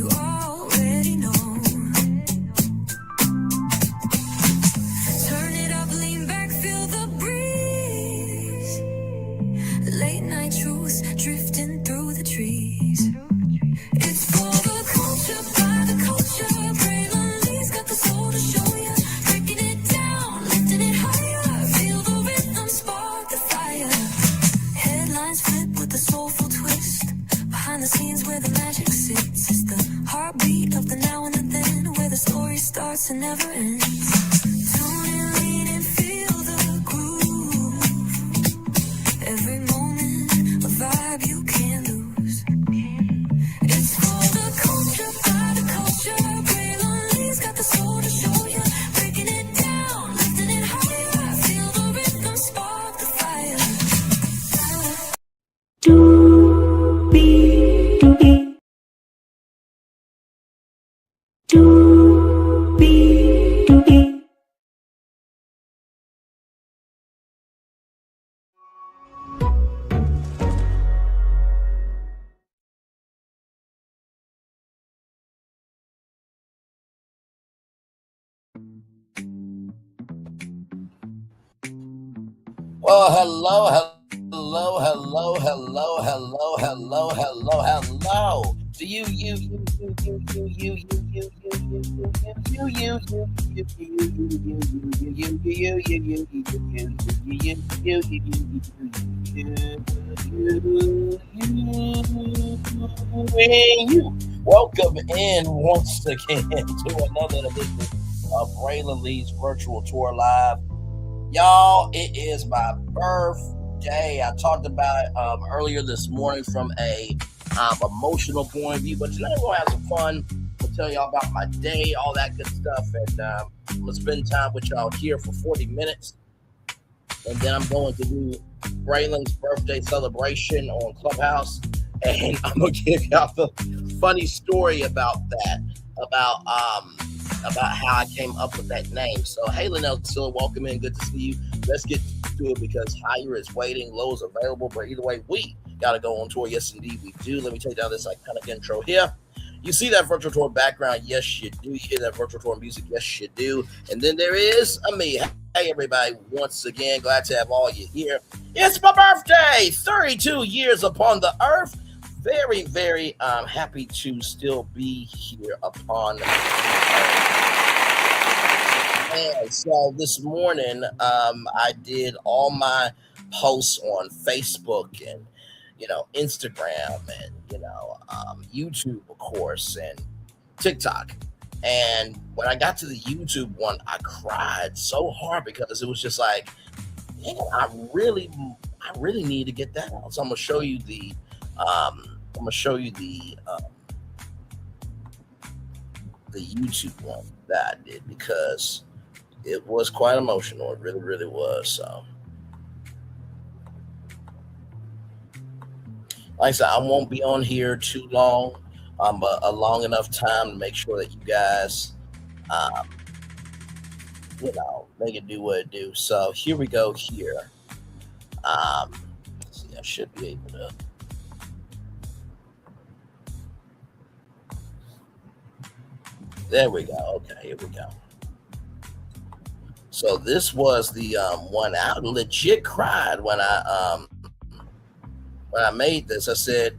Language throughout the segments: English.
you already know. Turn it up, lean back, feel the breeze. Late night truths drifting through the trees. It's for the culture, by the culture. Braylon Lee's got the soul to show ya. Breaking it down, lifting it higher. Feel the rhythm, spark the fire. Headlines flip with a soulful twist. Behind the scenes where the magic sits. It's the heartbeat of the now and the then, where the story starts and never ends. Tune in, lean and feel the groove. Every moment, a vibe you can't lose. It's for the culture, by the culture. Braylon Lee's got the soul to show you. Breaking it down, lifting it higher. Feel the rhythm, spark the fire. Well, hello to you. Welcome in once again to another edition of Braylon Lee's Virtual Tour Live. Y'all, it is my birthday. I talked about it earlier this morning from a emotional point of view, but tonight we're going to have some fun. I'll tell y'all about my day, all that good stuff, and I'm going to spend time with y'all here for 40 minutes, and then I'm going to do Braylon's birthday celebration on Clubhouse, and I'm going to give y'all the funny story about that, about how I came up with that name. So, hey, Linnell, still welcome in. Good to see you. Let's get to it because higher is waiting, low is available. But either way, we got to go on tour. Yes, indeed, we do. Let me take down this iconic intro here. You see that virtual tour background? Yes, you do. You hear that virtual tour music? Yes, you do. And then there is me. Hey, everybody. Once again, glad to have all you here. It's my birthday. 32 years upon the earth. Very, very happy to still be here upon the earth. And so this morning, I did all my posts on Facebook and, Instagram and, YouTube, of course, and TikTok. And when I got to the YouTube one, I cried so hard because it was just like, man, I really need to get that out. So I'm gonna show you the YouTube one that I did because it was quite emotional. It really, really was. So, like I said, I won't be on here too long, but a long enough time to make sure that you guys, make it do what it do. So here we go. Here, let's see, I should be able to. There we go. Okay, here we go. So this was the one I legit cried when I made this. I said,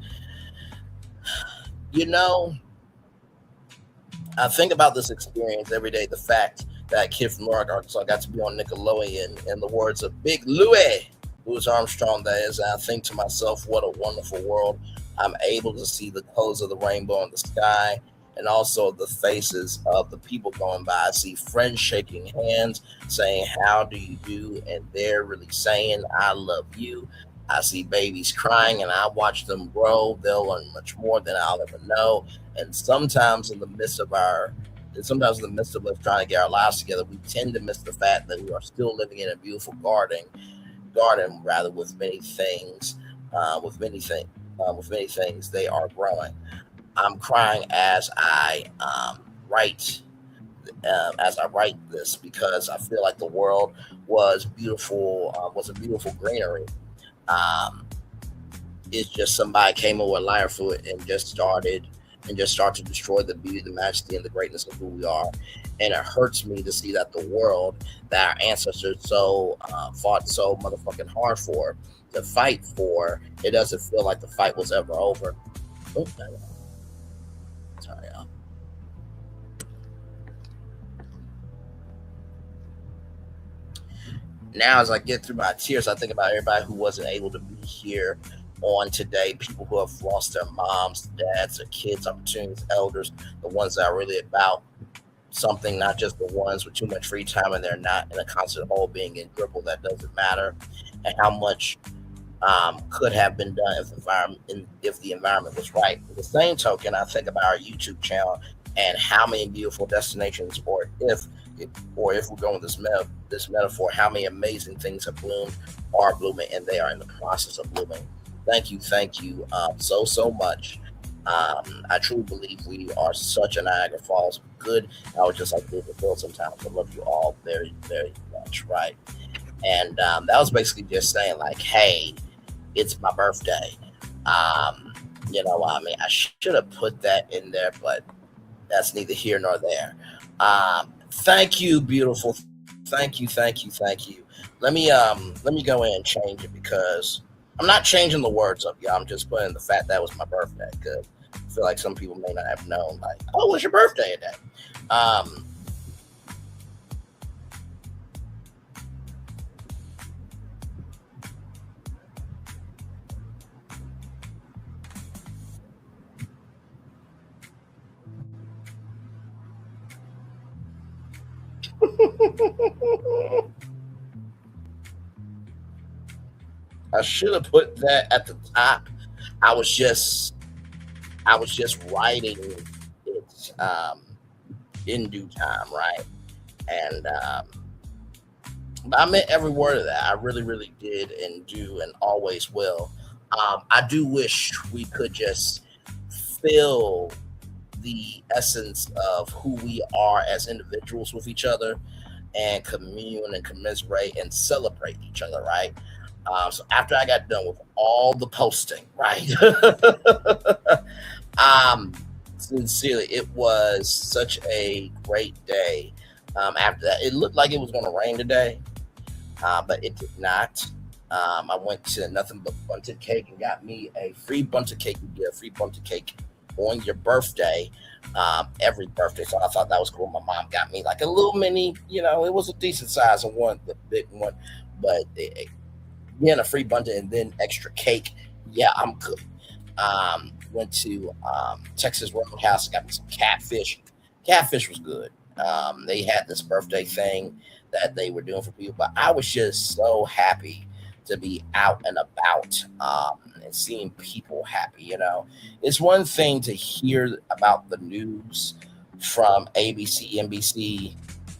I think about this experience every day. The fact that kid from North Arkansas got to be on Nickelodeon, in the words of Big Louie Armstrong, that is. I think to myself, what a wonderful world. I'm able to see the colors of the rainbow in the sky and also the faces of the people going by. I see friends shaking hands, saying, how do you do? And they're really saying, I love you. I see babies crying and I watch them grow. They'll learn much more than I'll ever know. And sometimes in the midst of us trying to get our lives together, we tend to miss the fact that we are still living in a beautiful garden with many things, they are growing. I'm crying as I write this because I feel like the world was beautiful, was a beautiful greenery. It's just somebody came over with lighter fluid and just started and just start to destroy the beauty, the majesty, and the greatness of who we are. And it hurts me to see that the world that our ancestors fought so motherfucking hard for, to fight for, it doesn't feel like the fight was ever over. Oh, sorry, y'all. Now, as I get through my tears, I think about everybody who wasn't able to be here on today, people who have lost their moms, dads, their kids, opportunities, elders, the ones that are really about something, not just the ones with too much free time and they're not in a constant hole being in dribble that doesn't matter, and how much could have been done if the environment was right. With the same token, I think about our YouTube channel and how many beautiful destinations, or if we're going this metaphor, how many amazing things have bloomed, are blooming, and they are in the process of blooming. Thank you, so much. I truly believe we are such a Niagara Falls good. I would just like to feel sometimes. I love you all very, very much, right? And that was basically just saying like, hey, it's my birthday. Um, I mean, I should have put that in there, but that's neither here nor there. Thank you, beautiful. Thank you. Let me go in and change it because I'm not changing the words up, y'all. I'm just putting the fact that was my birthday because I feel like some people may not have known, like, oh, it was your birthday today. Um, I should have put that at the top. I was just I was just writing it in due time, right? And but I meant every word of that. I really, really did and do and always will. I do wish we could just feel the essence of who we are as individuals with each other and commune and commiserate and celebrate each other, right? So after I got done with all the posting, right? um, Sincerely, it was such a great day. After that, it looked like it was going to rain today, but it did not. I went to Nothing But Bunted Cake and got me a free bunted cake. You get a free bunted cake on your birthday, every birthday. So I thought that was cool. My mom got me like a little mini, it was a decent size of one, the big one, but getting a free bunted and then extra cake. Yeah, I'm good. Went to Texas Roadhouse, got me some catfish. Catfish was good. They had this birthday thing that they were doing for people, but I was just so happy to be out and about and seeing people happy. It's one thing to hear about the news from ABC, NBC,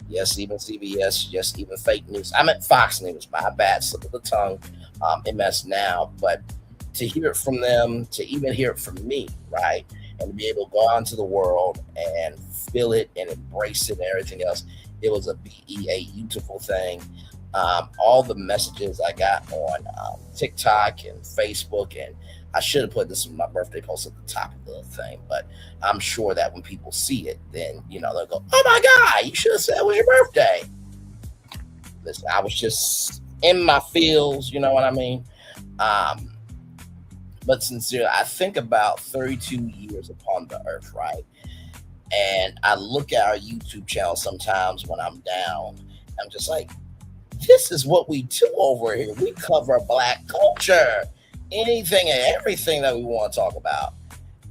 yes, even CBS, yes, even fake news. I meant Fox News, my bad, slip of the tongue, MS now, but to hear it from them, to even hear it from me, right? And to be able to go out into the world and feel it and embrace it and everything else, it was a beautiful thing. All the messages I got on TikTok and Facebook, and I should have put this in my birthday post at the top of the thing, but I'm sure that when people see it, then they'll go, "Oh my God, you should have said it was your birthday." Listen, I was just in my feels, you know what I mean? Um, but sincerely, I think about 32 years upon the earth, right? And I look at our YouTube channel sometimes when I'm down. I'm just like, this is what we do over here. We cover Black culture, anything and everything that we want to talk about.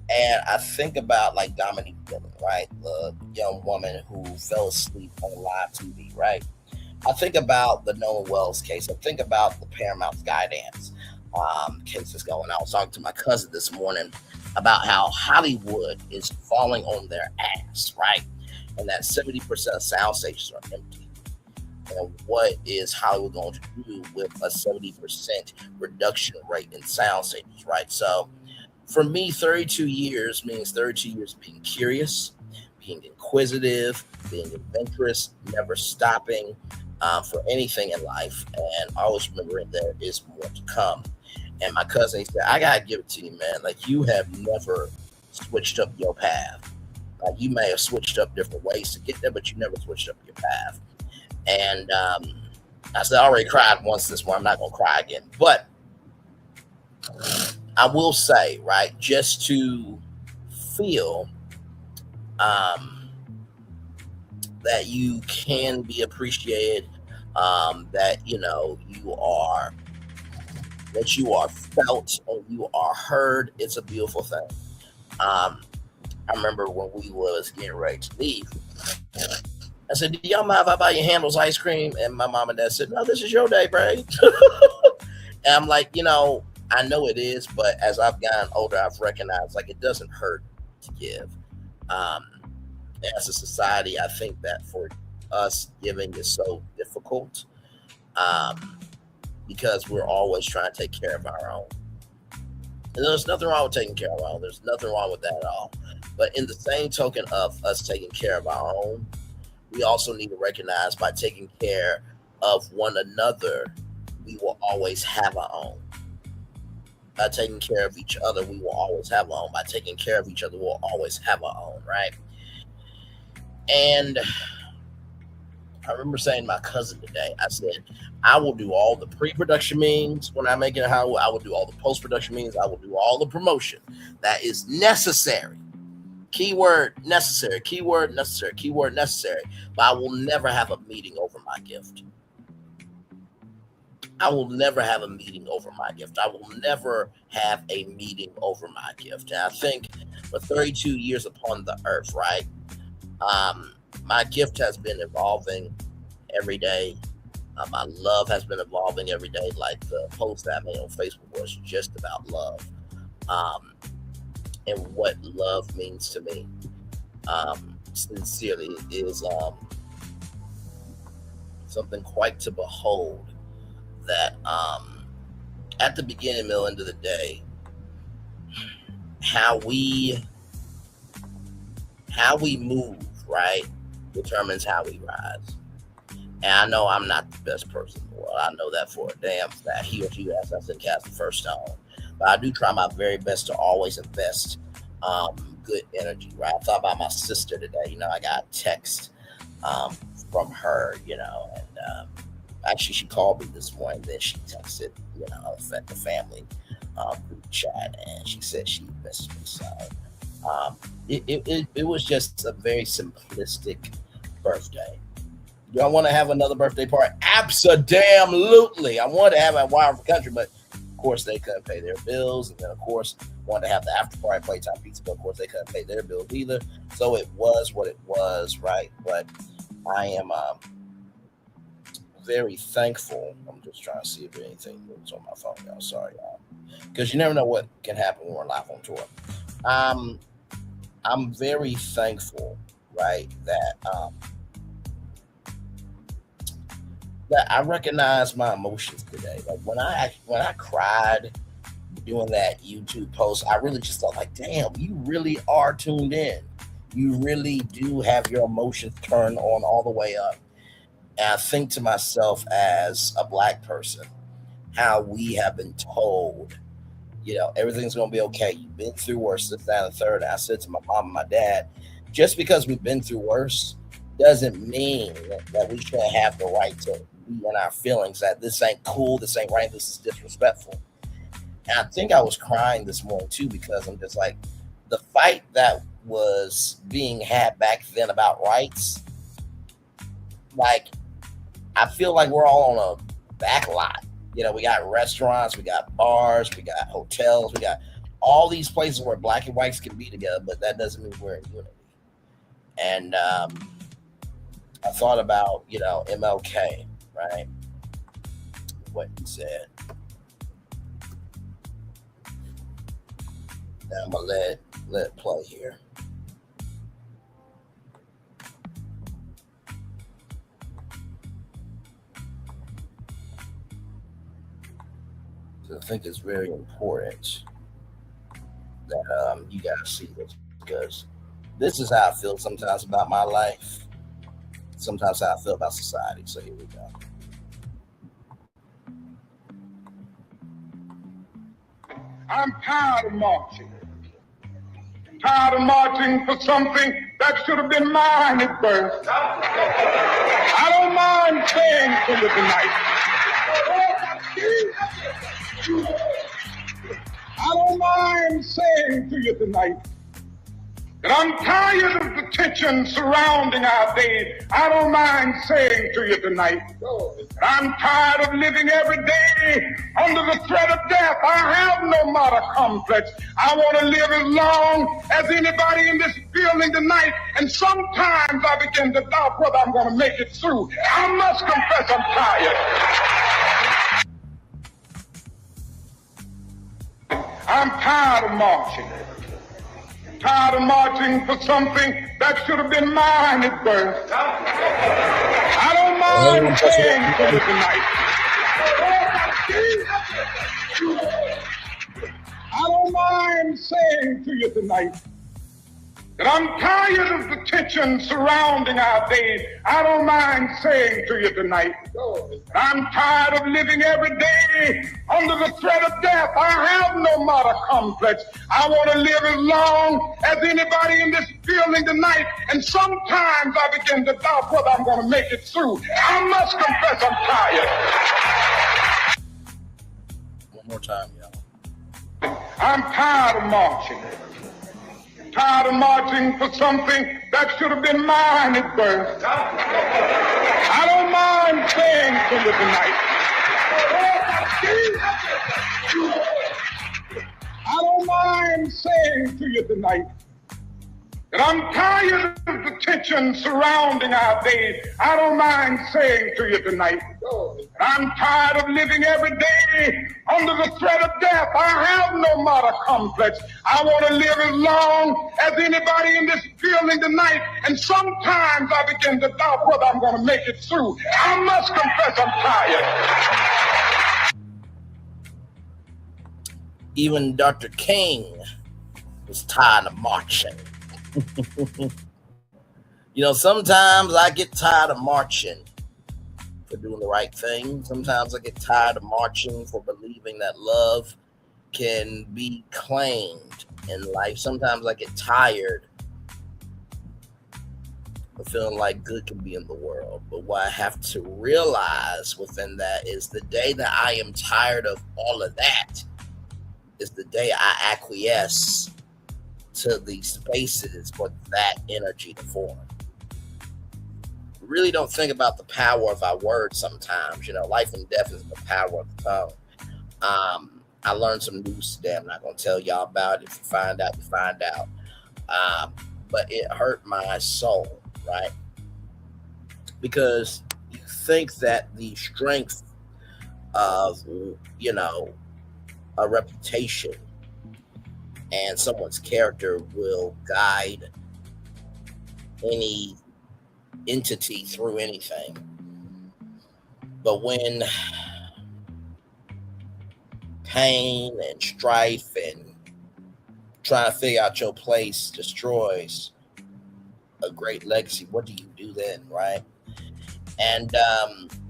And I think about like Dominique Dillon, right? The young woman who fell asleep on live TV, right? I think about the Noah Wells case. I think about the Paramount Skydance cases going. I was talking to my cousin this morning about how Hollywood is falling on their ass, right? And that 70% of sound stations are empty. And what is Hollywood going to do with a 70% reduction rate in sound stages, right? So for me, 32 years means 32 years being curious, being inquisitive, being adventurous, never stopping for anything in life, and always remembering there is more to come. And my cousin, he said, I gotta give it to you, man. Like, you have never switched up your path. Like you may have switched up different ways to get there, but you never switched up your path. And I said I already cried once this morning. I'm not gonna cry again. But I will say, right, just to feel um, that you can be appreciated, that you are felt and you are heard. It's a beautiful thing. Um, I remember when we was getting ready to leave. I said, "Do y'all mind if I buy your handles ice cream?" And my mom and dad said, "No, this is your day, Bray." And I'm like, I know it is, but as I've gotten older, I've recognized like it doesn't hurt to give. Um, as a society, I think that for us, giving is so difficult um, because we're always trying to take care of our own. And there's nothing wrong with taking care of our own. There's nothing wrong with that at all. But in the same token of us taking care of our own, we also need to recognize by taking care of one another, we will always have our own. By taking care of each other, we will always have our own. By taking care of each other, we'll always have our own, right? And I remember saying to my cousin today, I said, I will do all the pre-production meetings when I make it how I will do all the post-production meetings. I will do all the promotion that is necessary. Keyword necessary, keyword necessary, keyword necessary. But I will never have a meeting over my gift. I will never have a meeting over my gift. I will never have a meeting over my gift. And I think for 32 years upon the earth, right? My gift has been evolving every day. My love has been evolving every day. Like the post that I made on Facebook was just about love and what love means to me. Sincerely, it is something quite to behold. That at the beginning, middle, end of the day, how we move, right, determines how we rise. And I know I'm not the best person in the world. I know that for a damn fact. He or she has us in cast the first stone. But I do try my very best to always invest good energy, right? I thought about my sister today. I got a text from her, and actually she called me this morning. Then she texted, the family group chat, and she said she missed me. So it was just a very simplistic birthday. Do I want to have another birthday party? Absolutely. I wanted to have it at Wild for Country, but of course they couldn't pay their bills. And then of course wanted to have the after party Playtime Pizza, but of course they couldn't pay their bills either. So it was what it was, right? But I am very thankful. I'm just trying to see if anything moves on my phone, y'all. Sorry, y'all. Because you never know what can happen when we're live on tour. I'm very thankful, right, that I recognize my emotions today. Like when I cried doing that YouTube post, I really just thought like, damn, you really are tuned in. You really do have your emotions turned on all the way up. And I think to myself as a Black person, how we have been told, everything's going to be okay. You've been through worse, this, that, and the third. And I said to my mom and my dad, just because we've been through worse doesn't mean that we shouldn't have the right to be in our feelings that this ain't cool, this ain't right, this is disrespectful. And I think I was crying this morning too, because I'm just like, the fight that was being had back then about rights, like, I feel like we're all on a back lot. We got restaurants, we got bars, we got hotels, we got all these places where Black and whites can be together, but that doesn't mean we're in unity. And I thought about, MLK, right? What he said. Now I'm gonna let it play here. So I think it's very important that you guys see this, because this is how I feel sometimes about my life. Sometimes how I feel about society. So here we go. I'm tired of marching. Tired of marching for something that should have been mine at birth. I don't mind saying to you tonight. I don't mind saying to you tonight that I'm tired of the tension surrounding our day. I don't mind saying to you tonight that I'm tired of living every day under the threat of death. I have no martyr complex. I want to live as long as anybody in this building tonight. And sometimes I begin to doubt whether I'm going to make it through. I must confess I'm tired. I'm tired of marching. Tired of marching for something that should have been mine at birth. I don't mind saying to you tonight. I don't mind saying to you tonight that I'm tired of the tension surrounding our day. I don't mind saying to you tonight that I'm tired of living every day under the threat of death. I have no martyr complex. I want to live as long as anybody in this building tonight. And sometimes I begin to doubt whether I'm going to make it through. I must confess I'm tired. One more time, y'all. I'm tired of marching. Tired of marching for something that should have been mine at birth. I don't mind saying to you tonight. I don't mind saying to you tonight that I'm tired of the tension surrounding our day. I don't mind saying to you tonight that I'm tired of living every day under the threat of death. I have no martyr complex. I want to live as long as anybody in this building tonight. And sometimes I begin to doubt whether I'm going to make it through. I must confess I'm tired. Even Dr. King was tired of marching. You know, sometimes I get tired of marching for doing the right thing. Sometimes I get tired of marching for believing that love can be claimed in life. Sometimes I get tired of feeling like good can be in the world. But what I have to realize within that is the day that I am tired of all of that is the day I acquiesce to the spaces for that energy to form. We really don't think about the power of our words sometimes. You know, life and death is the power of the tongue. I learned some news today. I'm not going to tell y'all about it. If you find out, you find out. But it hurt my soul, right? Because you think that the strength of, you know, a reputation and someone's character will guide any entity through anything. But when pain and strife and trying to figure out your place destroys a great legacy, what do you do then, right? And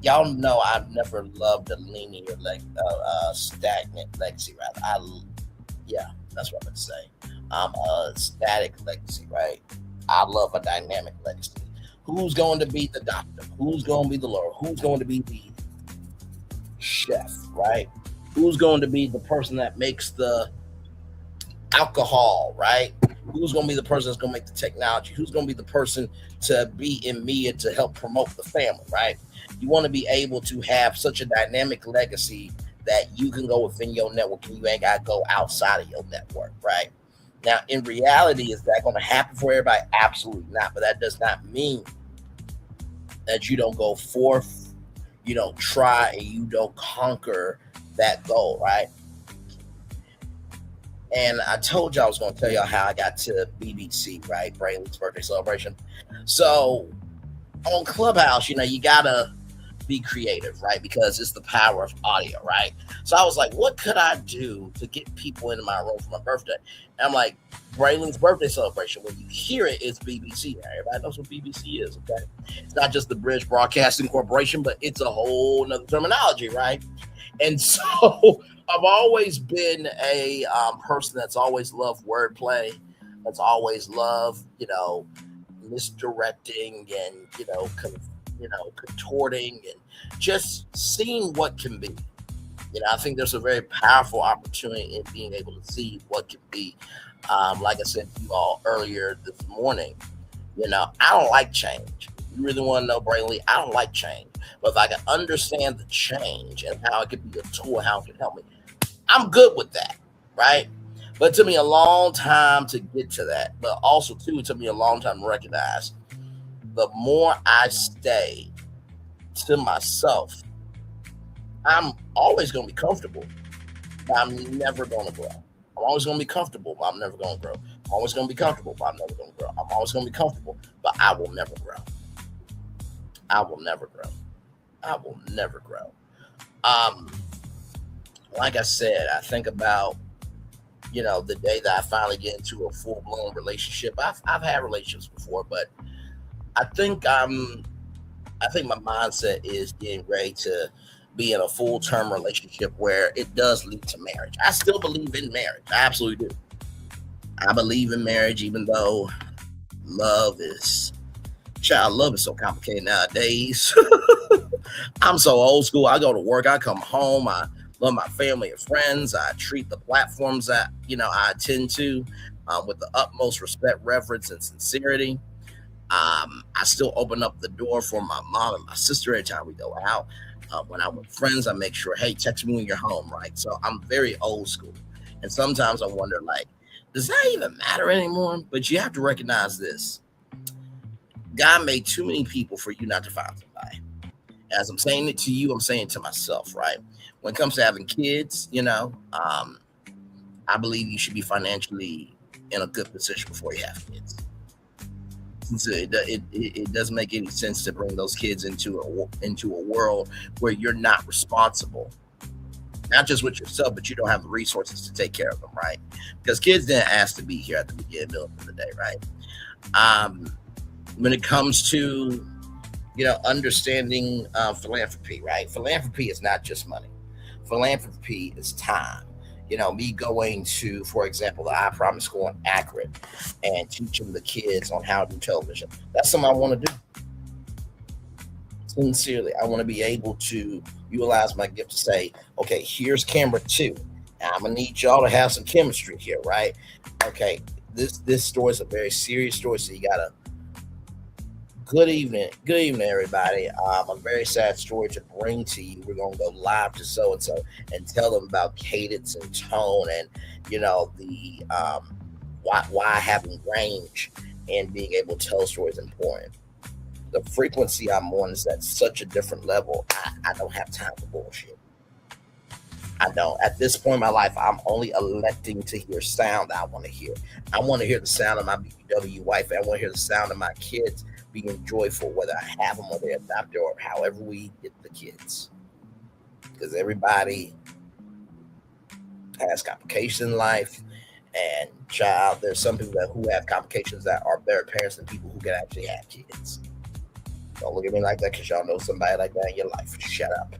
y'all know I've never loved a linear, stagnant legacy, rather. That's what I'm going to say. I'm a static legacy, right? I love a dynamic legacy. Who's going to be the doctor? Who's going to be the lawyer? Who's going to be the chef, right? Who's going to be the person that makes the alcohol, right? Who's going to be the person that's going to make the technology? Who's going to be the person to be in media to help promote the family, right? You want to be able to have such a dynamic legacy that you can go within your network and you ain't got to go outside of your network, right? Now, in reality, is that going to happen for everybody? Absolutely not. But that does not mean that you don't go forth, you don't try, and you don't conquer that goal, right? And I told you I was going to tell y'all how I got to BBC, right? Braylon's birthday celebration. So on Clubhouse, you know, you got to be creative, right? Because it's the power of audio, right? So I was like, what could I do to get people into my room for my birthday? And I'm like, Braylon's birthday celebration. When you hear it, it's BBC. Now, everybody knows what BBC is, okay? It's not just the British Broadcasting Corporation, but it's a whole nother terminology, right? And so I've always been a person that's always loved wordplay. That's always love, misdirecting and contorting and just seeing what can be. I think there's a very powerful opportunity in being able to see what can be. Like I said to you all earlier this morning, I don't like change. You really want to know, Braylon? I don't like change. But if I can understand the change and how it could be a tool, how it can help me, I'm good with that, right? But it took me a long time to get to that. But also, too, it took me a long time to recognize the more I stay to myself, I'm always going to be comfortable, but I'm never going to grow. I'm always going to be comfortable, but I'm never going to grow. I'm always going to be comfortable, but I'm never going to grow. I'm always going to be comfortable, but I will never grow. I will never grow. I will never grow. Um, like I said, I think about the day that I finally get into a full blown relationship. I've had relationships before, but I think I think my mindset is getting ready to be in a full term relationship where it does lead to marriage. I still believe in marriage. I absolutely do. I believe in marriage, even though love is child love is so complicated nowadays. I'm so old school. I go to work, I come home, I love my family and friends. I treat the platforms that I attend to with the utmost respect, reverence, and sincerity. I still open up the door for my mom and my sister every time we go out. When I'm with friends, I make sure, hey, text me when you're home, right? So I'm very old school. And sometimes I wonder, like, does that even matter anymore? But you have to recognize this. God made too many people for you not to find somebody. As I'm saying it to you, I'm saying it to myself, right? When it comes to having kids, I believe you should be financially in a good position before you have kids. So it doesn't make any sense to bring those kids into a world where you're not responsible, not just with yourself, but you don't have the resources to take care of them, right? Because kids didn't ask to be here at the beginning of the day, right? Um, when it comes to understanding philanthropy, right? Philanthropy is not just money. Philanthropy is time. Me going to, for example, the I Promise School in Akron and teaching the kids on how to do television. That's something I want to do. Sincerely, I want to be able to utilize my gift to say, okay, here's camera two. Now, I'm gonna need y'all to have some chemistry here, right? Okay, this story is a very serious story, so you gotta. Good evening, everybody. A very sad story to bring to you. We're gonna go live to so and tell them about cadence and tone, and the why having range and being able to tell stories is important. The frequency I'm on is at such a different level. I don't have time for bullshit. I don't. At this point in my life, I'm only electing to hear sound that I want to hear. I want to hear the sound of my BBW wife. I want to hear the sound of my kids being joyful, whether I have them or they're adopted or however we get the kids. Because everybody has complications in life. And child, there's some people who have complications that are better parents than people who can actually have kids. Don't look at me like that because y'all know somebody like that in your life. Shut up.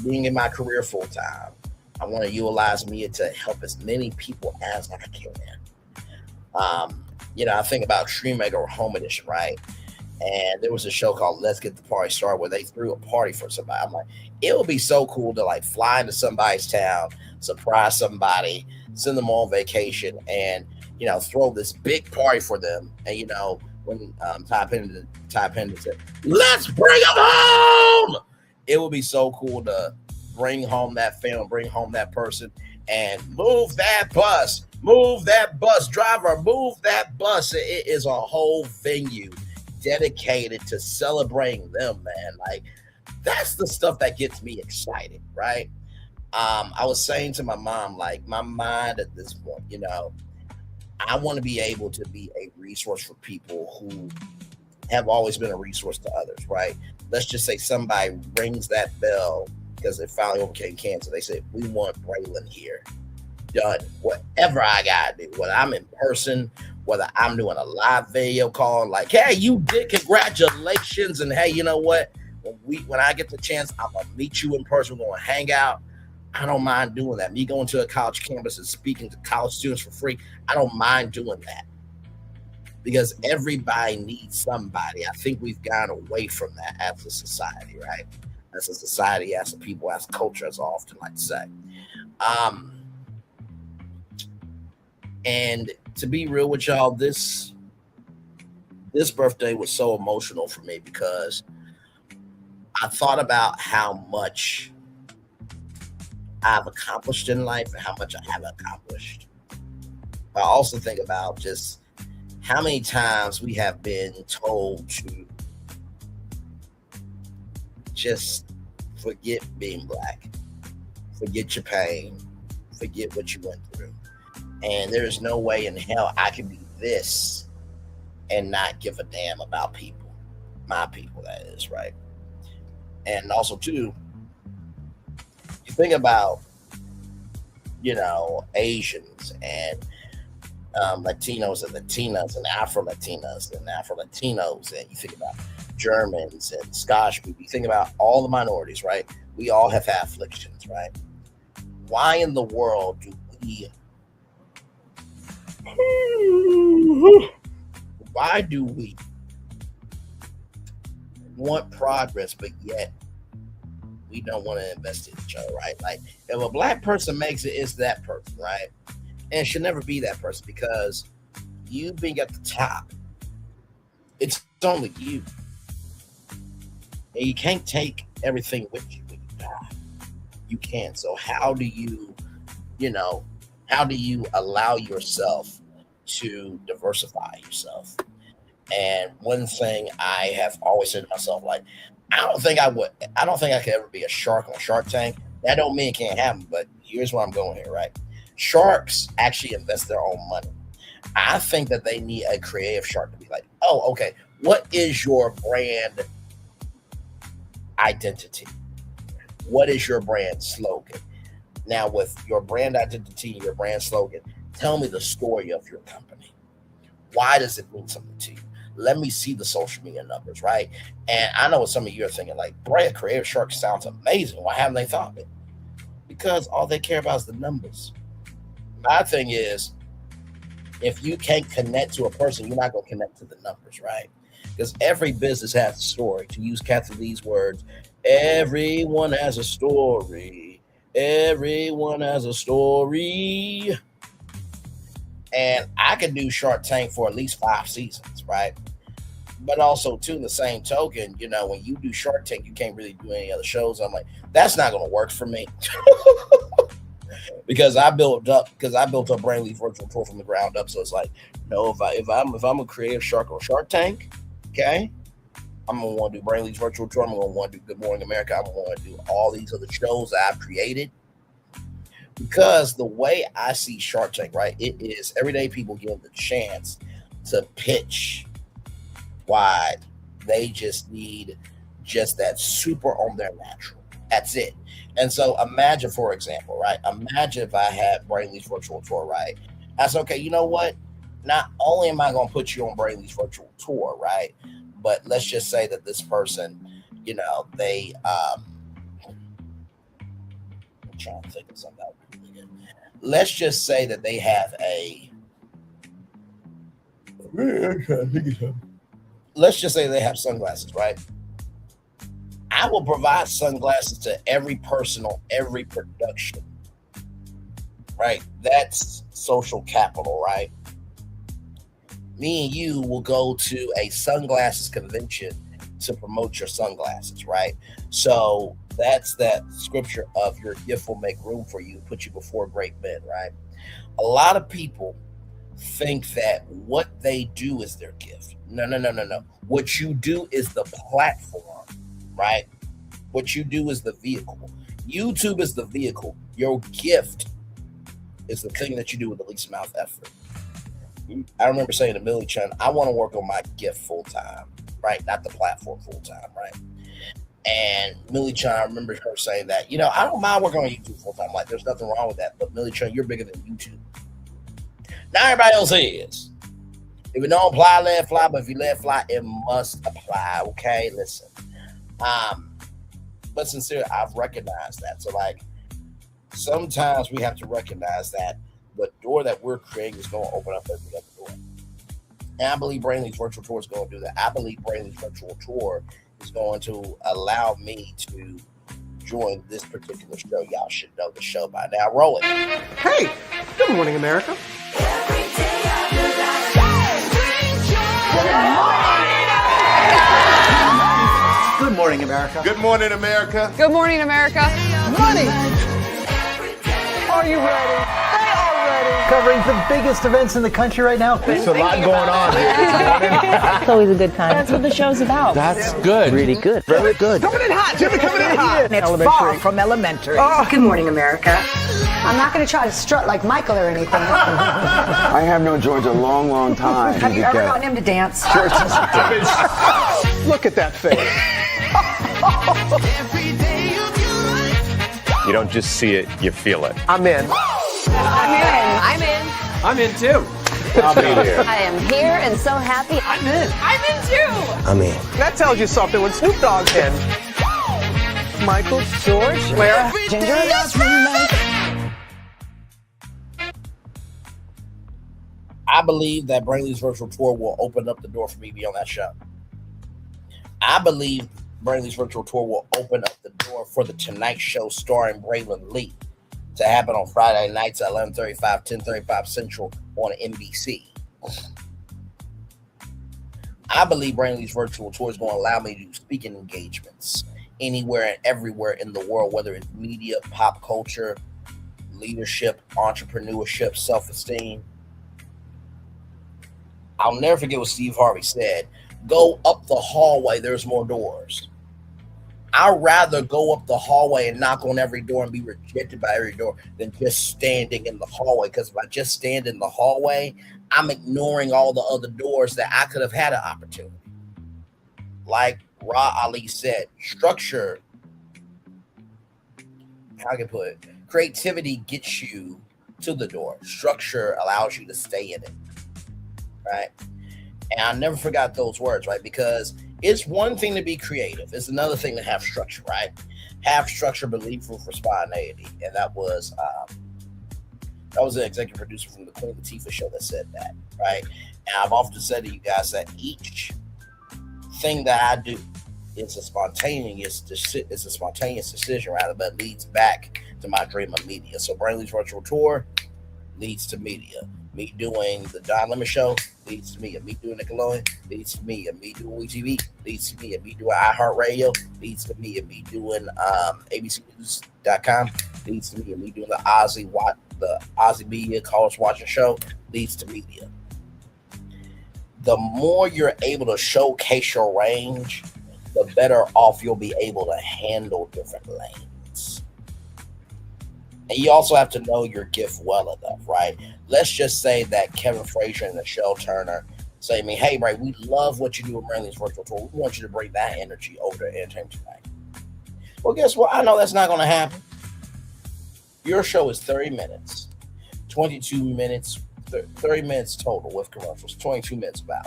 Being in my career full time, I want to utilize media to help as many people as I can. I think about Streamaker or Home Edition, right? And there was a show called Let's Get the Party Started where they threw a party for somebody. I'm like, it would be so cool to like fly into somebody's town, surprise somebody, send them on vacation, and throw this big party for them. And when Ty Pennington said, "Let's bring them home," it would be so cool to bring home that family, bring home that person, and move that bus driver, move that bus. It is a whole venue dedicated to celebrating them, man. Like, that's the stuff that gets me excited, right? I was saying to my mom, like, my mind at this point, I want to be able to be a resource for people who have always been a resource to others, right? Let's just say somebody rings that bell because they finally overcame cancer. They say, we want Braylon here. Done. Whatever I got to do, whether I'm in person, whether I'm doing a live video call, like, hey, you did, congratulations. And hey, you know what? When I get the chance, I'm going to meet you in person. We're going to hang out. I don't mind doing that. Me going to a college campus and speaking to college students for free, I don't mind doing that because everybody needs somebody. I think we've gone away from that as a society, right? As a society, as a people, as a culture, as I often like to say. Um, and to be real with y'all, this birthday was so emotional for me because I thought about how much I've accomplished in life and how much I haven't accomplished. I also think about just how many times we have been told to just forget being black, forget your pain, forget what you went through. And there is no way in hell I can be this and not give a damn about people, my people, that is, right? And also, too, you think about, Asians and Latinos and Latinas and Afro Latinas and Afro Latinos, and you think about Germans and Scottish people, you think about all the minorities, right? We all have had afflictions, right? Why in the world do we why do we want progress but yet we don't want to invest in each other, right? Like if a black person makes it, it's that person, right? And it should never be that person because you being at the top, it's only you. And you can't take everything with you when you die. You can't. So you know, how do you allow yourself to diversify yourself? And one thing I have always said to myself, like, I don't think I could ever be a shark on Shark Tank. That don't mean it can't happen, but here's where I'm going here, right? Sharks actually invest their own money. I think that they need a creative shark to be like, oh, okay, what is your brand identity? What is your brand slogan? Now, with your brand identity, your brand slogan, tell me the story of your company. Why does it mean something to you? Let me see the social media numbers, right? And I know what some of you are thinking, like, brand creative shark sounds amazing. Why haven't they thought of it? Because all they care about is the numbers. My thing is, if you can't connect to a person, you're not going to connect to the numbers, right? Because every business has a story. To use Kathy Lee's words, everyone has a story. Everyone has a story. And I could do Shark Tank for at least 5 seasons, right? But also, too, in the same token, when you do Shark Tank, you can't really do any other shows. I'm like, that's not going to work for me. because I built up Brainly Virtual Tour from the ground up. So it's like, no, if I'm a creative shark on Shark Tank, okay, I'm gonna want to do Brainley's Virtual Tour. I'm gonna want to do Good Morning America. I'm gonna want to do all these other shows that I've created. Because the way I see Shark Tank, right, it is everyday people given the chance to pitch why they just need just that super on their natural. That's it. And so imagine, for example, right? Imagine if I had Brainley's Virtual Tour, right? That's okay. You know what? Not only am I going to put you on Brainley's Virtual Tour, right? But let's just say that this person, they, I'm trying to think of something that would be really good. Let's just say that they have let's just say they have sunglasses, right? I will provide sunglasses to every person on every production, right? That's social capital, right? Me and you will go to a sunglasses convention to promote your sunglasses, right? So that's that scripture of your gift will make room for you, put you before great men, right? A lot of people think that what they do is their gift. No, no, no, no, no. What you do is the platform, right? What you do is the vehicle. YouTube is the vehicle. Your gift is the thing that you do with the least amount of effort. I remember saying to Millie Chen, I want to work on my gift full time, right? Not the platform full time, right? And Millie Chen, I remember her saying that, I don't mind working on YouTube full time. Like, there's nothing wrong with that. But Millie Chen, you're bigger than YouTube. Not everybody else is. If it don't apply, let it fly. But if you let it fly, it must apply. Okay, listen. But sincerely, I've recognized that. So, like, sometimes we have to recognize that the door that we're creating is going to open up every other door. And I believe Braylon's virtual tour is going to do that. I believe Braylon's virtual tour is going to allow me to join this particular show. Y'all should know the show by now. Roll it. Hey, good morning, America. Good morning, America. Good morning, America. Good morning, America. Money. Are you ready? They are ready. Covering the biggest events in the country right now. There's a lot going on here. It's always a good time. That's what the show's about. That's good. Really good. Very good. Coming in hot, Jimmy, coming in hot. It's far from elementary. Good morning, America. I'm not going to try to strut like Michael or anything. I have known George a long, long time. Have you ever gotten him to dance? Look at that face. You don't just see it, you feel it. I'm in. I'm in. I'm in too. I'll be there. I am here and so happy. I'm in. I'm in too. I'm in. That tells you something when Snoop Dogg's in. Michael, George, where? Ginger. I believe that Braylon's virtual tour will open up the door for me to be on that show. I believe Braylon's virtual tour will open up the door for the Tonight Show starring Braylon Lee to happen on Friday nights at 11:35, 10:35 Central on NBC. I believe Braylon's virtual tour is going to allow me to do speaking engagements anywhere and everywhere in the world, whether it's media, pop culture, leadership, entrepreneurship, self-esteem. I'll never forget what Steve Harvey said. Go up the hallway, there's more doors. I'd rather go up the hallway and knock on every door and be rejected by every door than just standing in the hallway. Because if I just stand in the hallway, I'm ignoring all the other doors that I could have had an opportunity. Like Ra Ali said, structure, how can I put it? Creativity gets you to the door. Structure allows you to stay in it. Right? And I never forgot those words, right? Because it's one thing to be creative. It's another thing to have structure, right? Have structure, believe proof for spontaneity. And that was an executive producer from the Queen Latifah show that said that, right? And I've often said to you guys that each thing that I do is a spontaneous decision, rather, but leads back to my dream of media. So Braylon's virtual tour leads to media. Me doing the Don Lemon show leads to me. And me doing Nickelodeon leads to me. And me doing WeTV leads to me. And me doing iHeartRadio leads to me. And me doing ABCNews.com leads to me. And me doing the Ozzy Media College Watching Show leads to media. The more you're able to showcase your range, the better off you'll be able to handle different lanes. And you also have to know your gift well enough, right? Let's just say that Kevin Frazier and Michelle Turner say to me, hey, Bray, we love what you do with Braylon's virtual tour. We want you to bring that energy over to Entertainment Tonight. Well, guess what? I know that's not going to happen. Your show is 30 minutes, 22 minutes, 30 minutes total with commercials, 22 minutes about.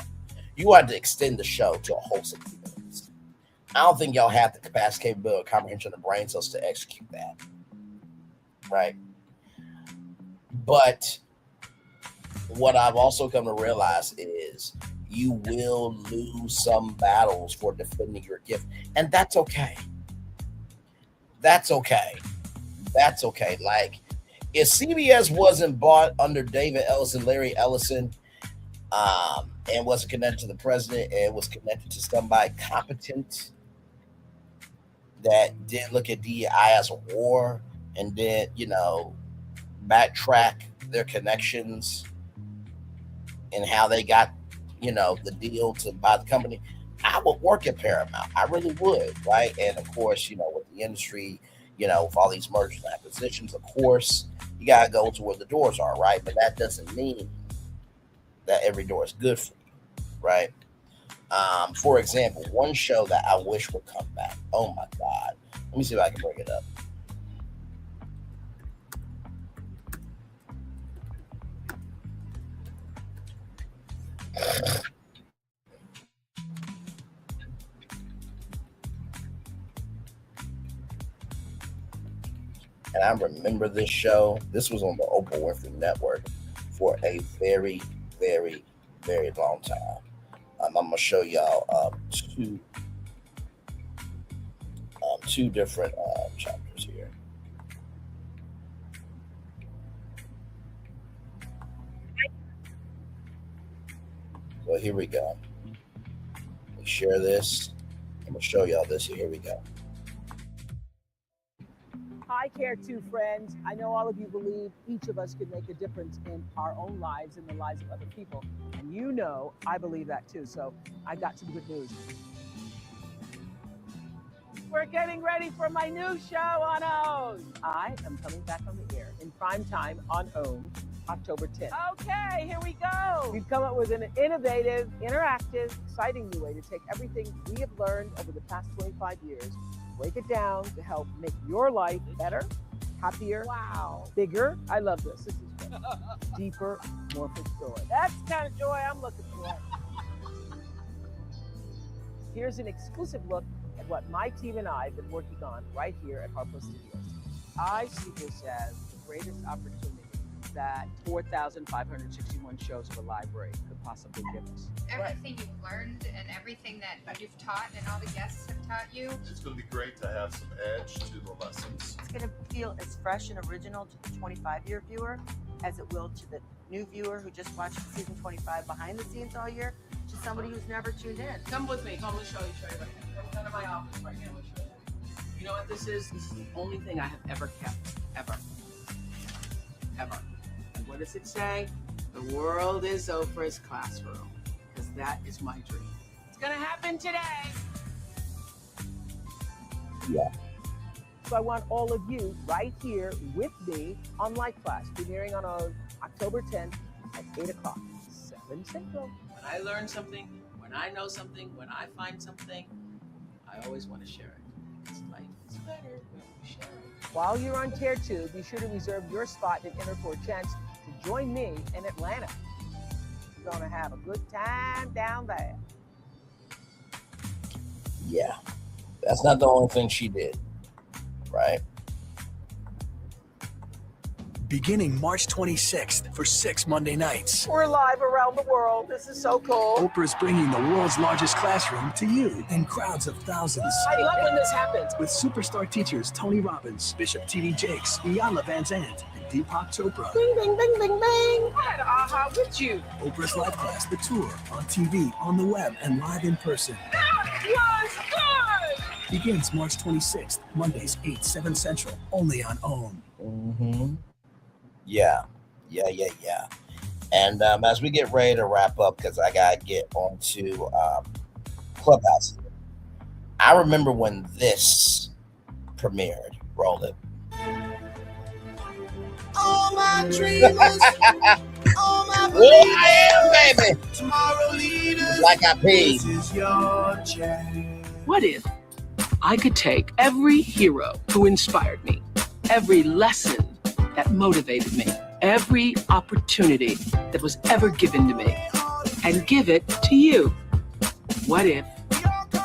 You had to extend the show to a whole 60 minutes. I don't think y'all have the capacity, capability, comprehension, of the brain cells to execute that. Right. But what I've also come to realize is you will lose some battles for defending your gift. And that's okay. That's okay. That's okay. Like, if CBS wasn't bought under David Ellison, Larry Ellison, and wasn't connected to the president and was connected to somebody competent that didn't look at DEI as a war, and then, backtrack their connections and how they got, the deal to buy the company, I would work at Paramount. I really would, right? And of course, with the industry, with all these mergers and acquisitions, of course, you got to go to where the doors are, right? But that doesn't mean that every door is good for you, right? For example, one show that I wish would come back. Oh my God. Let me see if I can bring it up. And I remember this show. This was on the Oprah Winfrey Network for a very, very, very long time. I'm going to show y'all two different chapters here. So here we go. Let me share this. I'm going to show y'all this. Here we go. Hi, Care 2 friends. I know all of you believe each of us can make a difference in our own lives and the lives of other people. And you know I believe that too. So I got some good news. We're getting ready for my new show on OWN. I am coming back on the air in prime time on OWN, October 10th. Okay, here we go. We've come up with an innovative, interactive, exciting new way to take everything we have learned over the past 25 years, break it down to help make your life better, happier, bigger. I love this. This is good. Deeper, more for joy. That's the kind of joy I'm looking for. Here's an exclusive look at what my team and I have been working on right here at Harpo Studios. I see this as the greatest opportunity that 4,561 shows of a library could possibly give us. Everything you've learned and everything that you've taught and all the guests have taught you. It's going to be great to have some edge to the lessons. It's going to feel as fresh and original to the 25-year viewer as it will to the new viewer who just watched season 25 behind the scenes all year, to somebody who's never tuned in. Come with me. Come and show you right now. I'm out of my office right now. I'll show you. You know what this is? This is the only thing I have ever kept. Ever. And what does it say? The world is Oprah's classroom. Because that is my dream. It's going to happen today. Yeah. So I want all of you right here with me on Life Class, premiering on October 10th at 8 o'clock, 7 Central. When I learn something, when I know something, when I find something, I always want to share it. Because life is better when we share it. While you're on Tier 2, be sure to reserve your spot and enter for a chance to join me in Atlanta. We're going to have a good time down there. Yeah. That's not the only thing she did, right? Beginning March 26th for 6 Monday nights. We're live around the world. This is so cool. Oprah's bringing the world's largest classroom to you in crowds of thousands. I love when this happens. With superstar teachers Tony Robbins, Bishop T.D. Jakes, Iyanla Vanzant, and Deepak Chopra. Bing, bing, bing, bing, bing. I had AHA with you. Oprah's Life Class, the tour, on TV, on the web, and live in person. That was good. Begins March 26th, Mondays 8, 7 Central, only on OWN. Mm-hmm. Yeah. And as we get ready to wrap up, because I got to get onto Clubhouse, I remember when this premiered. Roll it. All my dreamers, all my Well, I am, baby. tomorrow leaders. Like I paid. This is your chance. What if I could take every hero who inspired me, every lesson that motivated me, every opportunity that was ever given to me, and give it to you? What if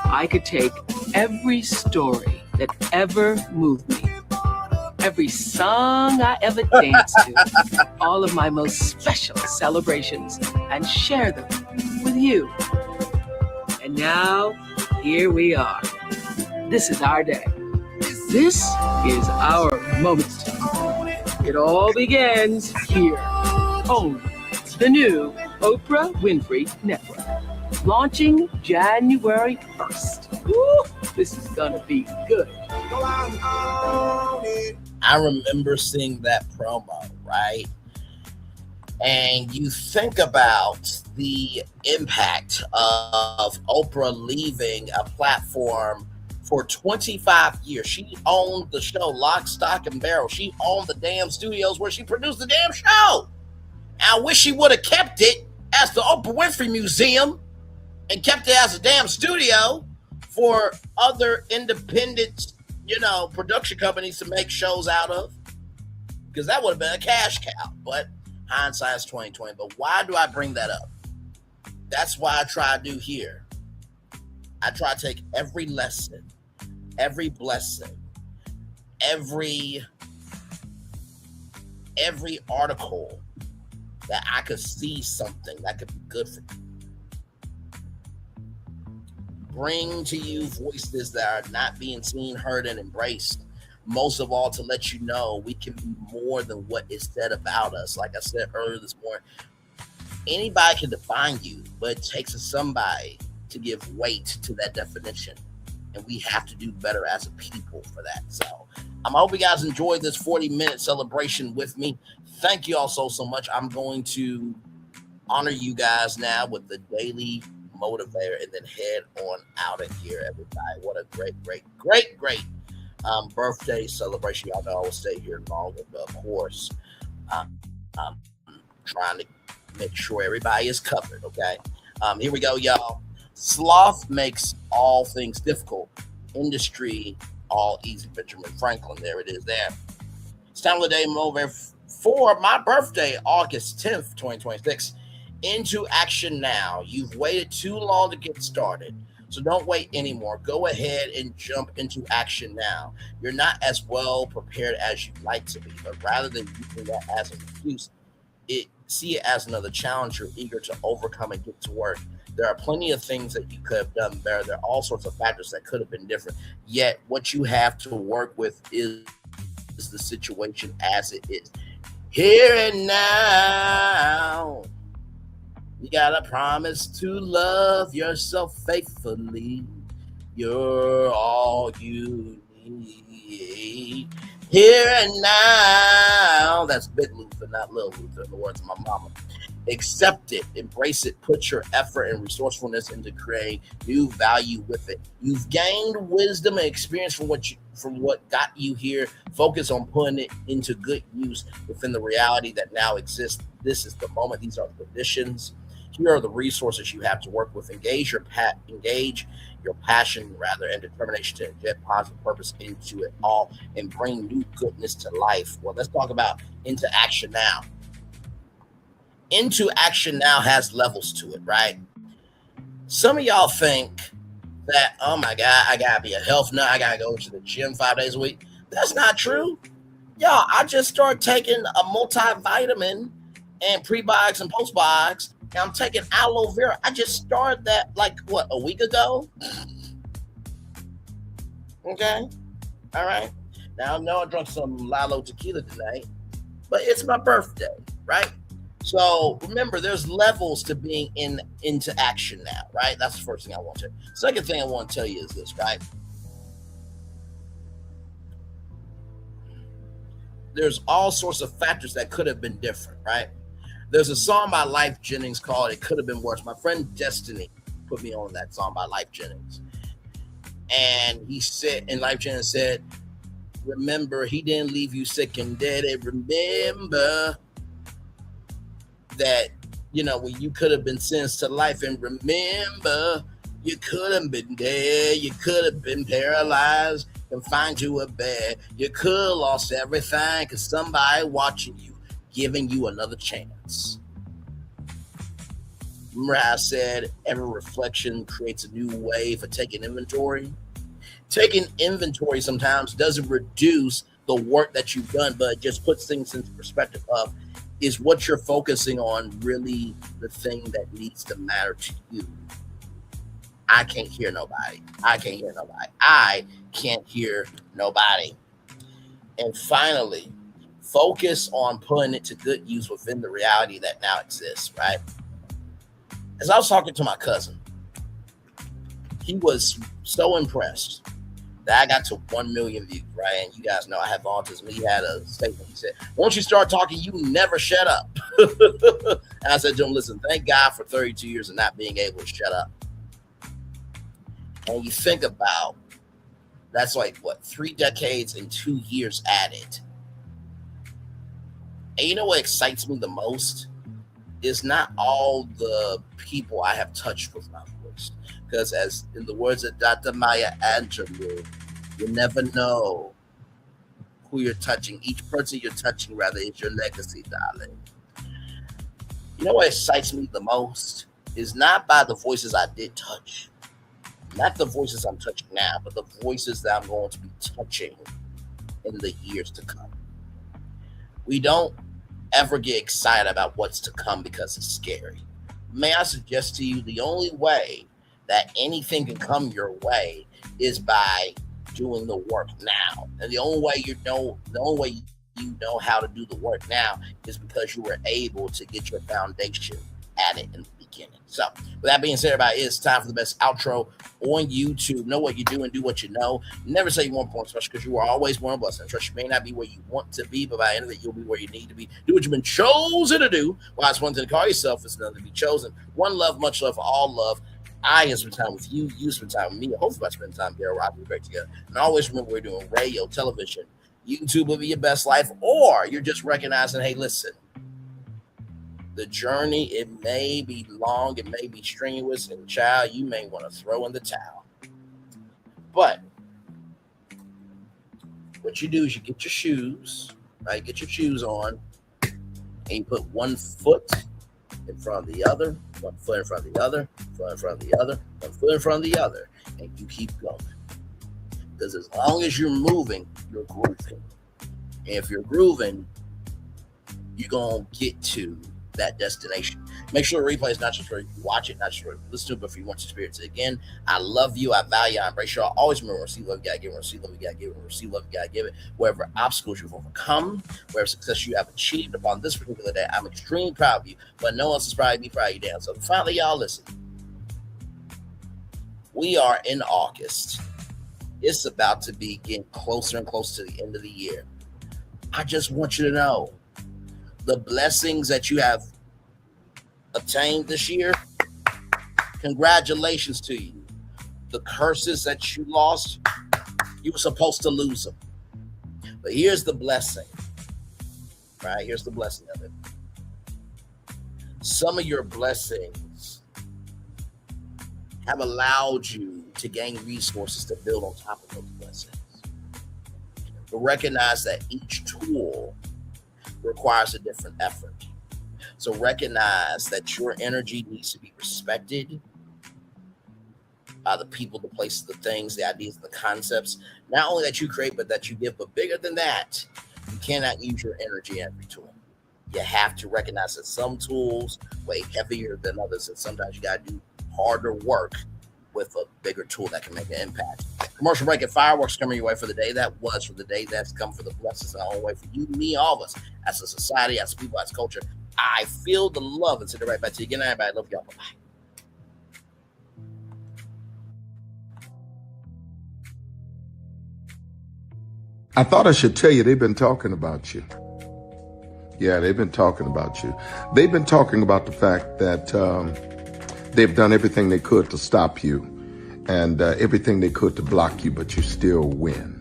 I could take every story that ever moved me, every song I ever danced to, all of my most special celebrations, and share them with you? And now, here we are. This is our day. This is our moment. It all begins here. OWN, the new Oprah Winfrey Network. Launching January 1st. Woo, this is gonna be good. I remember seeing that promo, right? And you think about the impact of Oprah leaving a platform for 25 years. She owned the show Lock, Stock, and Barrel. She owned the damn studios where she produced the damn show. I wish she would have kept it as the Oprah Winfrey Museum and kept it as a damn studio for other independent, production companies to make shows out of. Because that would have been a cash cow. But hindsight's 2020. But why do I bring that up? That's why I try to do here. I try to take every lesson, every blessing, every every article that I could see something that could be good for you. Bring to you voices that are not being seen, heard, and embraced. Most of all, to let you know we can be more than what is said about us. Like I said earlier this morning, anybody can define you, but it takes somebody to give weight to that definition. And we have to do better as a people for that. So I hope you guys enjoyed this 40-minute celebration with me. Thank you all so much. I'm going to honor you guys now with the daily motivator and then head on out of here, everybody. What a great birthday celebration. Y'all know I will stay here longer, but of course, I'm trying to make sure everybody is covered, okay? Here we go, y'all. Sloth makes all things difficult. Industry all easy. Benjamin Franklin. There it is there. It's time for the day motivator for my birthday, August 10th, 2026. Into action now. You've waited too long to get started, so don't wait anymore. Go ahead and jump into action now. You're not as well prepared as you'd like to be, but rather than using that as an excuse, see it as another challenge you're eager to overcome and get to work. There are plenty of things that you could have done better. There are all sorts of factors that could have been different. Yet what you have to work with is the situation as it is. Here and now. You gotta promise to love yourself faithfully. You're all you need. Here and now. That's Big Luther, not Little Luther, in the words of my mama. Accept it, embrace it, put your effort and resourcefulness into creating new value with it. You've gained wisdom and experience from what got you here. Focus on putting it into good use within the reality that now exists. This is the moment. These are the conditions. Here are the resources you have to work with. Engage your passion, and determination to inject positive purpose into it all and bring new goodness to life. Well, let's talk about into action now. Into action now has levels to it, right? Some of y'all think that, oh my God, I gotta be a health nut. I gotta go to the gym 5 days a week. That's not true. Y'all, I just started taking a multivitamin and prebiotics and postbiotics. And I'm taking aloe vera. I just started that a week ago? Okay. All right. Now I know I drank some Lalo tequila tonight, but it's my birthday, right? So remember, there's levels to being into action now, right? That's the first thing I want to. Second thing I want to tell you is this, right? There's all sorts of factors that could have been different, right? There's a song by Life Jennings called "It Could Have Been Worse." My friend Destiny put me on that song by Life Jennings. And he said, and Life Jennings said, remember, he didn't leave you sick and dead. And remember that, when you could have been sentenced to life. And remember, you could have been dead. You could have been paralyzed, confined to a bed. You could have lost everything because somebody watching you, giving you another chance. Remember how I said every reflection creates a new way for taking inventory? Taking inventory sometimes doesn't reduce the work that you've done, but it just puts things into perspective of, is what you're focusing on really the thing that needs to matter to you? I can't hear nobody. I can't hear nobody. And finally, focus on putting it to good use within the reality that now exists, right? As I was talking to my cousin, he was so impressed that I got to 1 million views, right? And you guys know I have autism. He had a statement. He said, once you start talking, you never shut up. And I said to him, listen, thank God for 32 years of not being able to shut up. And you think about, that's 3 decades and 2 years added. And you know what excites me the most is not all the people I have touched with my voice. Because as in the words of Dr. Maya Angelou, you never know who you're touching. Each person you're touching, rather, is your legacy, darling. You know what excites me the most is not by the voices I did touch. Not the voices I'm touching now, but the voices that I'm going to be touching in the years to come. We don't ever get excited about what's to come because it's scary. May I suggest to you the only way that anything can come your way is by doing the work now. And the only way you know how to do the work now is because you were able to get your foundation at it in the beginning. So with that being said, everybody, it's time for the best outro on YouTube. Know what you do and do what you know. Never say you want more, especially because you are always born blessed. And trust, you may not be where you want to be, but by the end of it, you'll be where you need to be. Do what you've been chosen to do. While it's one thing to call yourself, it's another to be chosen. One love, much love for all love. I spend time with you. You spend time with me. Hopefully, I spend time together. We're great together. And always remember, we're doing radio, television, YouTube will be your best life, or you're just recognizing, hey, listen, the journey, it may be long, it may be strenuous, and child, you may want to throw in the towel. But what you do is you get your shoes, right? Get your shoes on, and you put one foot in front of the other, one foot in front of the other, foot in front of the other, one foot in front of the other, and you keep going. Because as long as you're moving, you're grooving. And if you're grooving, you're going to get to that destination. Make sure the replay is not just for you watch it, not just for you listen to it, but for you want to experience it again. I love you. I value you. I embrace you. I always remember, receive love, you gotta give it. Receive love, you gotta give it. Receive love, you gotta give it. Wherever obstacles you've overcome, wherever success you have achieved upon this particular day, I'm extremely proud of you. But no one else is proud of me, proud of you, damn. So finally, y'all, listen. We are in August. It's about to be getting closer and closer to the end of the year. I just want you to know the blessings that you have obtained this year, congratulations to you. The curses that you lost, you were supposed to lose them. But here's the blessing, right? Here's the blessing of it. Some of your blessings have allowed you to gain resources to build on top of those blessings. But recognize that each tool requires a different effort. So recognize that your energy needs to be respected by the people, the places, the things, the ideas, and the concepts. Not only that you create, but that you give. But bigger than that, you cannot use your energy in every tool. You have to recognize that some tools weigh heavier than others, and sometimes you got to do harder work with a bigger tool that can make an impact. Commercial break and fireworks coming your way for the day that was, for the day that's come, for the blessings in our own way, for you, me, all of us, as a society, as people, as culture. I feel the love and send it right back to you. Good night, everybody. Love y'all. Bye-bye. I thought I should tell you, they've been talking about you. Yeah, they've been talking about you. They've been talking about the fact that they've done everything they could to stop you and everything they could to block you, but you still win.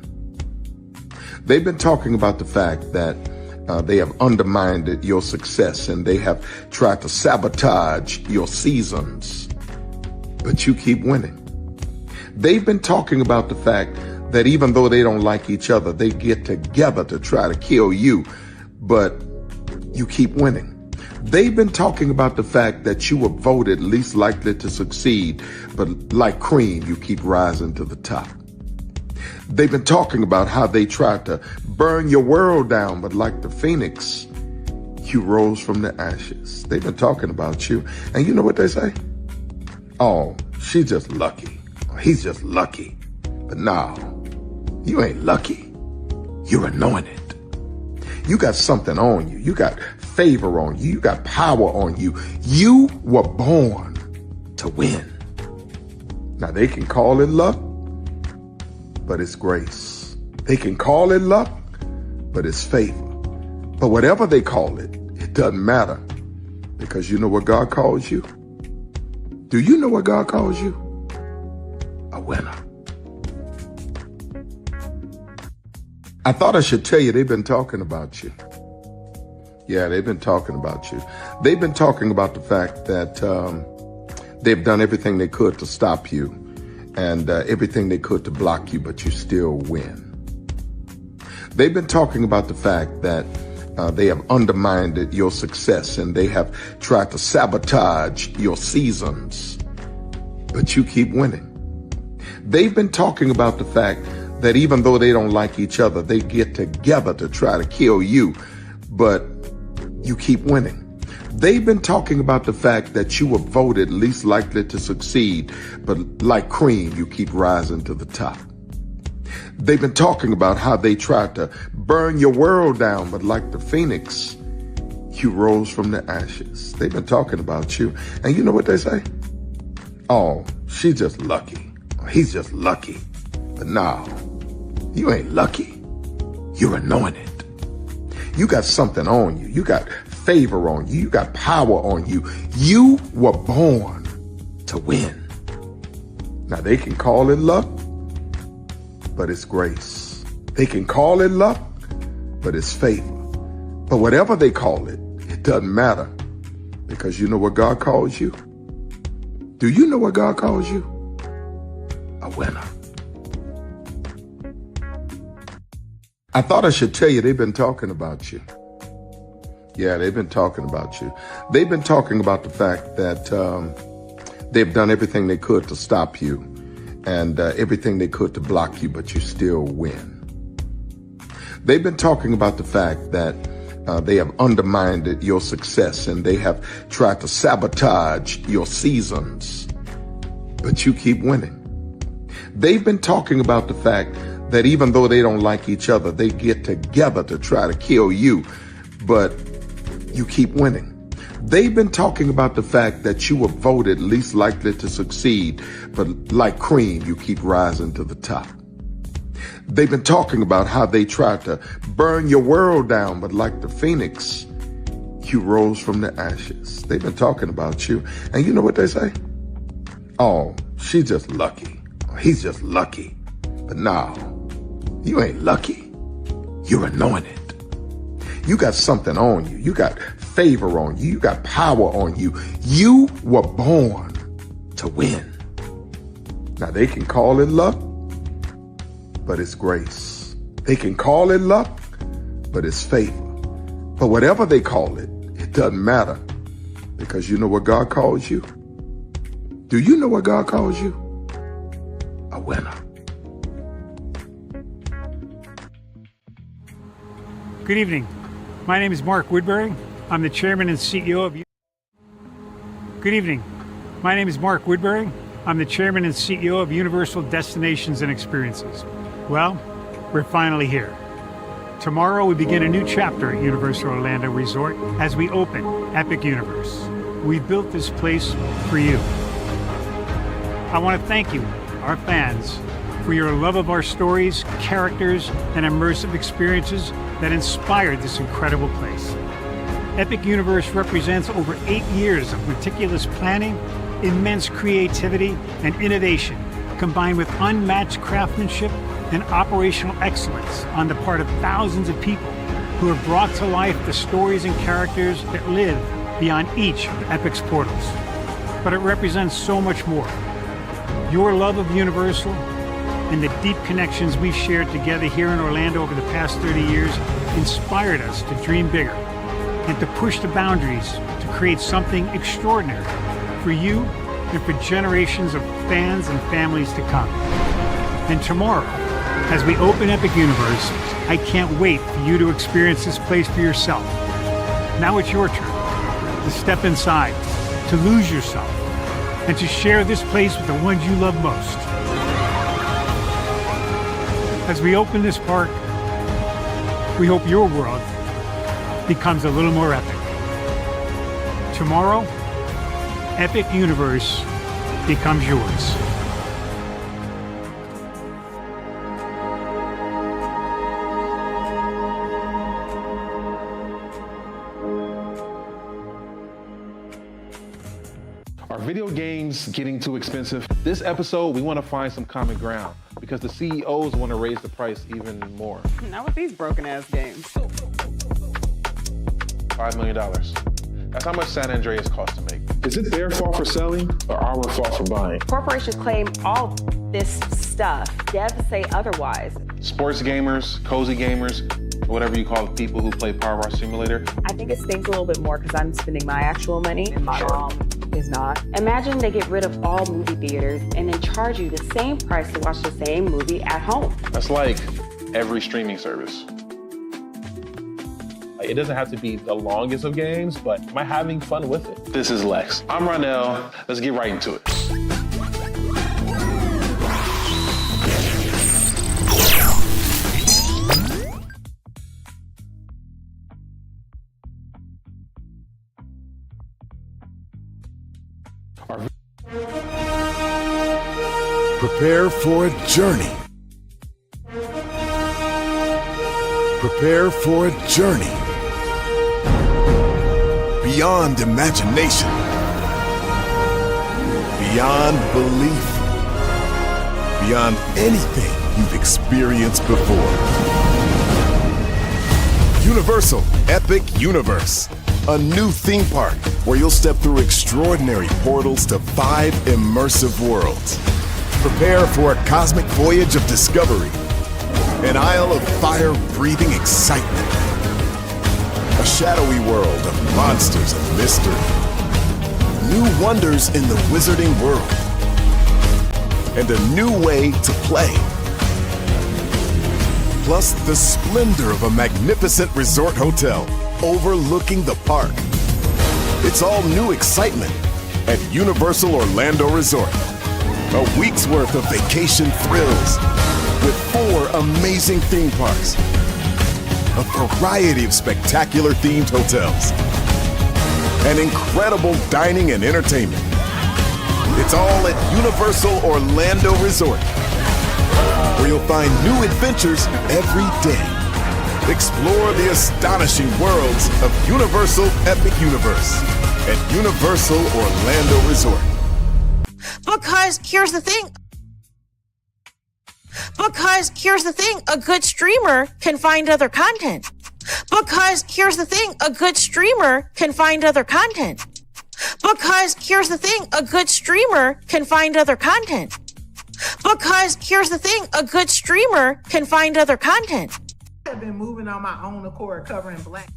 They've been talking about the fact that they have undermined your success and they have tried to sabotage your seasons, but you keep winning. They've been talking about the fact that even though they don't like each other, they get together to try to kill you, but you keep winning. They've been talking about the fact that you were voted least likely to succeed, but like cream, you keep rising to the top. They've been talking about how they tried to burn your world down, but like the phoenix, you rose from the ashes. They've been talking about you. And you know what they say? Oh, she's just lucky. He's just lucky. But no, you ain't lucky. You're anointed. You got something on you. You got favor on you. You got power on you. You were born to win. Now they can call it luck, but it's grace. They can call it luck, but it's favor. But whatever they call it, it doesn't matter, because you know what God calls you? Do you know what God calls you? A winner. I thought I should tell you, they've been talking about you. Yeah, they've been talking about you. They've been talking about the fact that they've done everything they could to stop you and everything they could to block you, but you still win. They've been talking about the fact that they have undermined your success and they have tried to sabotage your seasons, but you keep winning. They've been talking about the fact that even though they don't like each other, they get together to try to kill you, but you keep winning. They've been talking about the fact that you were voted least likely to succeed, but like cream, you keep rising to the top. They've been talking about how they tried to burn your world down, but like the phoenix, you rose from the ashes. They've been talking about you. And you know what they say? Oh, she's just lucky. He's just lucky. But no, you ain't lucky. You're anointed. You got something on you. You got favor on you. You got power on you. You were born to win. Now they can call it luck, but it's grace. They can call it luck, but it's favor. But whatever they call it, it doesn't matter, because you know what God calls you? Do you know what God calls you? A winner. I thought I should tell you, they've been talking about you. Yeah, they've been talking about you. They've been talking about the fact that they've done everything they could to stop you and everything they could to block you, but you still win. They've been talking about the fact that they have undermined your success and they have tried to sabotage your seasons, but you keep winning. They've been talking about the fact that even though they don't like each other, they get together to try to kill you, but you keep winning. They've been talking about the fact that you were voted least likely to succeed, but like cream, you keep rising to the top. They've been talking about how they tried to burn your world down, but like the phoenix, you rose from the ashes. They've been talking about you. And you know what they say? Oh, she's just lucky. He's just lucky. But no, you ain't lucky. You're anointed. You got something on you. You got favor on you. You got power on you. You were born to win. Now they can call it luck, but it's grace. They can call it luck, but it's favor. But whatever they call it, it doesn't matter, because you know what God calls you? Do you know what God calls you? A winner. Good evening. My name is Mark Woodbury. I'm the chairman and CEO of... Good evening. My name is Mark Woodbury. I'm the chairman and CEO of Universal Destinations and Experiences. Well, we're finally here. Tomorrow we begin a new chapter at Universal Orlando Resort as we open Epic Universe. We built this place for you. I want to thank you, our fans, for your love of our stories, characters, and immersive experiences that inspired this incredible place. Epic Universe represents over 8 years of meticulous planning, immense creativity, and innovation, combined with unmatched craftsmanship and operational excellence on the part of thousands of people who have brought to life the stories and characters that live beyond each of Epic's portals. But it represents so much more. Your love of Universal and the deep connections we've shared together here in Orlando over the past 30 years inspired us to dream bigger and to push the boundaries to create something extraordinary for you and for generations of fans and families to come. And tomorrow, as we open Epic Universe, I can't wait for you to experience this place for yourself. Now it's your turn to step inside, to lose yourself, and to share this place with the ones you love most. As we open this park, we hope your world becomes a little more epic. Tomorrow, Epic Universe becomes yours. Are video games getting too expensive? This episode, we want to find some common ground because the CEOs want to raise the price even more. Not with these broken ass games. $5 million. That's how much San Andreas costs to make. Is it their fault for selling or our fault for buying? Corporations claim all this stuff. Devs say otherwise. Sports gamers, cozy gamers, whatever you call the people who play Power Wash Simulator. I think it stings a little bit more because I'm spending my actual money and my mom is not. Imagine they get rid of all movie theaters and then charge you the same price to watch the same movie at home. That's like every streaming service. It doesn't have to be the longest of games, but am I having fun with it? This is Lex. I'm Ronell. Let's get right into it. Prepare for a journey. Prepare for a journey beyond imagination, beyond belief, beyond anything you've experienced before. Universal Epic Universe, a new theme park where you'll step through extraordinary portals to 5 immersive worlds. Prepare for a cosmic voyage of discovery, an isle of fire-breathing excitement, a shadowy world of monsters and mystery, new wonders in the wizarding world, and a new way to play. Plus the splendor of a magnificent resort hotel overlooking the park. It's all new excitement at Universal Orlando Resort. A week's worth of vacation thrills with 4 amazing theme parks, a variety of spectacular themed hotels, and incredible dining and entertainment. It's all at Universal Orlando Resort, where you'll find new adventures every day. Explore the astonishing worlds of Universal Epic Universe at Universal Orlando Resort. Because here's the thing. A good streamer can find other content. Because here's the thing. A good streamer can find other content. Because here's the thing. A good streamer can find other content. Because here's the thing. A good streamer can find other content. I've been moving on my own accord covering black.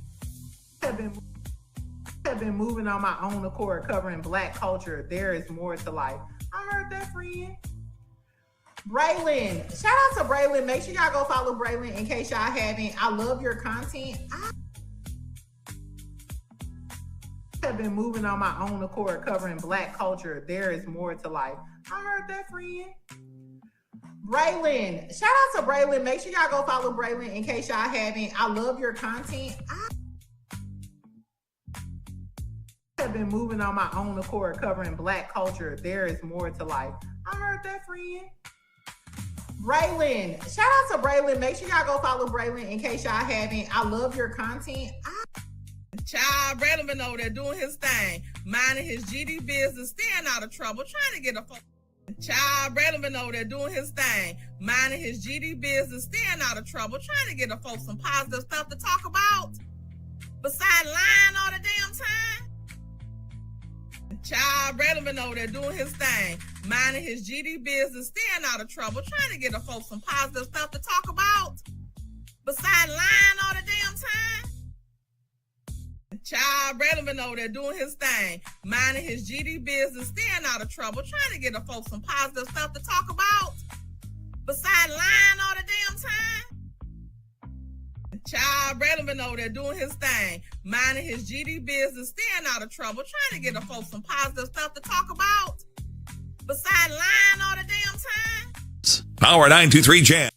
Have been moving on my own accord covering black culture. There is more to life. I heard that, friend. Braylon. Shout out to Braylon. Make sure y'all go follow Braylon in case y'all haven't. I love your content. I have been moving on my own accord covering black culture. There is more to life. I heard that, friend. Braylon. Shout out to Braylon. Make sure y'all go follow Braylon in case y'all haven't. I love your content. I have been moving on my own accord covering black culture. There is more to life. I heard that, friend. Braylon. Shout out to Braylon. Make sure y'all go follow Braylon in case y'all haven't. I love your content. Child, Braylon been over there doing his thing, minding his GD business, staying out of trouble, trying to get a Child, Braylon been over there doing his thing, minding his GD business, staying out of trouble, trying to get a folks some positive stuff to talk about. Besides lying all the damn time. Child, Braylon been over there doing his thing, minding his GD business, staying out of trouble, trying to get a folks some positive stuff to talk about. Besides lying all the damn time. Child, Braylon been over there doing his thing, minding his GD business, staying out of trouble, trying to get a folks some positive stuff to talk about. Besides lying all the damn time. Child, Braylon been over there doing his thing, minding his GD business, staying out of trouble, trying to get a folks some positive stuff to talk about. Besides lying all the damn time. Power 923 Jams.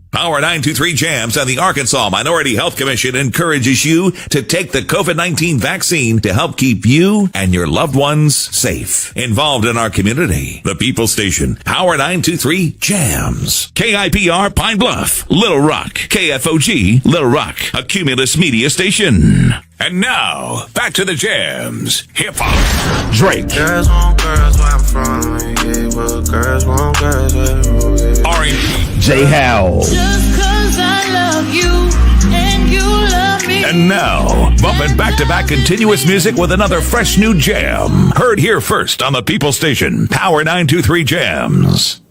Power 923 Jams and the Arkansas Minority Health Commission encourages you to take the COVID-19 vaccine to help keep you and your loved ones safe. Involved in our community, the People Station, Power 923 Jams. KIPR Pine Bluff, Little Rock, KFOG, Little Rock, a Cumulus Media Station. And now, back to the jams. Hip-hop. Drake. Girls want girls where I'm from. Yeah, well, girls want girls where R&B. J. Howell. Just 'cause I love you and you love me. And now, bumping back-to-back continuous music with another fresh new jam. Heard here first on the People Station, Power 923 Jams.